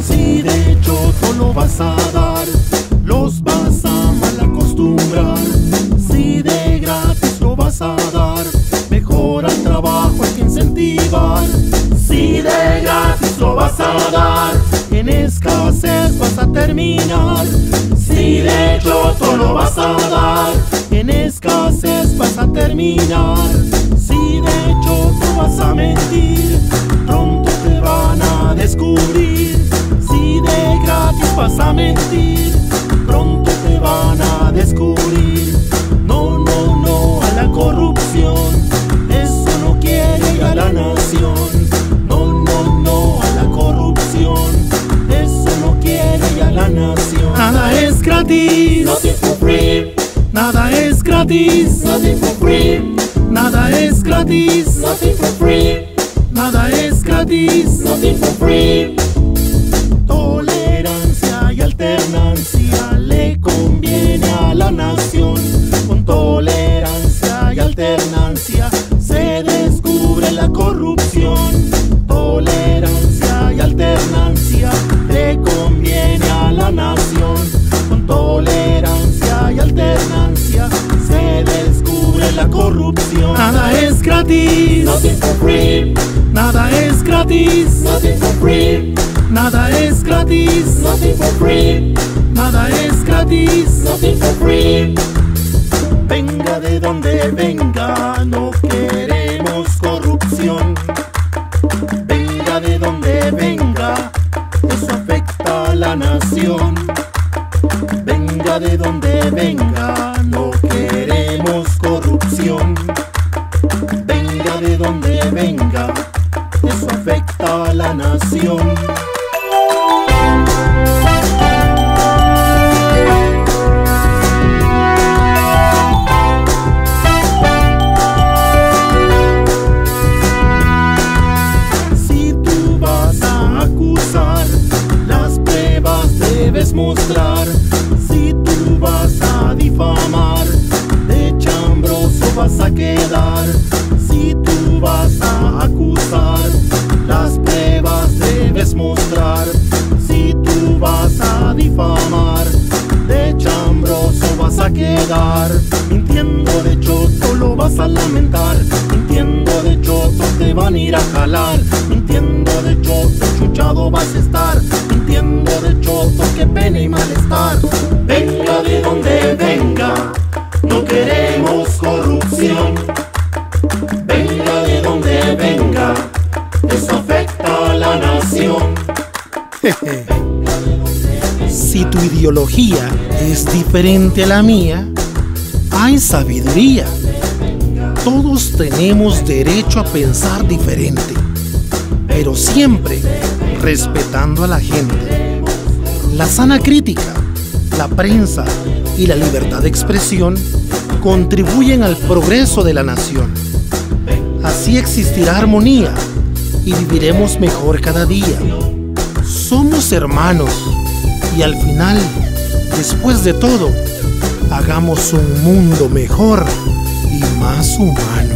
Si de choto lo vas a dar, los vas a mal acostumbrar. Si de gratis lo vas a dar, mejor al trabajo hay que incentivar. Si de gratis lo vas a dar, en escasez vas a terminar. Si de choto lo vas a dar, en escasez vas a terminar. Si de choto vas a mentir, pronto te van a descubrir. Si de gratis vas a mentir, pronto te van a descubrir. No, no, no a la corrupción, eso no quiere a la nación. No, no, no a la corrupción, eso no quiere a la nación. Nada es gratis, Nothing for free, nada es gratis, nothing for free, nada es gratis, nothing for free, nada es gratis. nothing for free. Tolerancia y alternancia le conviene a la nación. Con tolerancia y alternancia se descubre la corrupción. Tolerancia y alternancia le conviene a la nación. Con tolerancia y alternancia se descubre la corrupción. Nada es gratis, Nothing for free, nada es gratis, nothing for free, nada es gratis, nothing for free, nada es gratis. nothing for free. Venga de donde venga, no queremos corrupción. Venga de donde venga, eso afecta a la nación. Venga de donde venga, no queremos corrupción. Venga de donde venga, eso afecta a la nación. Si tú vas a acusar, las pruebas debes mostrar. Si tú vas a difamar, de chambroso vas a quedar. Si tú vas a acusar, las pruebas debes mostrar. Si tú vas a difamar, de chambroso vas a quedar. Mintiendo de choto lo vas a lamentar. Mintiendo de choto te van a ir a jalar. Mintiendo de choto chuchado vas a estar. Mintiendo de choto qué pena y malestar. Venga de donde venga, no queremos corrupción. Venga de donde venga, eso afecta a la nación. Si tu ideología es diferente a la mía, hay sabiduría. Todos tenemos derecho a pensar diferente, pero siempre respetando a la gente. La sana crítica, la prensa y la libertad de expresión contribuyen al progreso de la nación. Así existirá armonía y viviremos mejor cada día. Somos hermanos y al final, después de todo, hagamos un mundo mejor y más humano.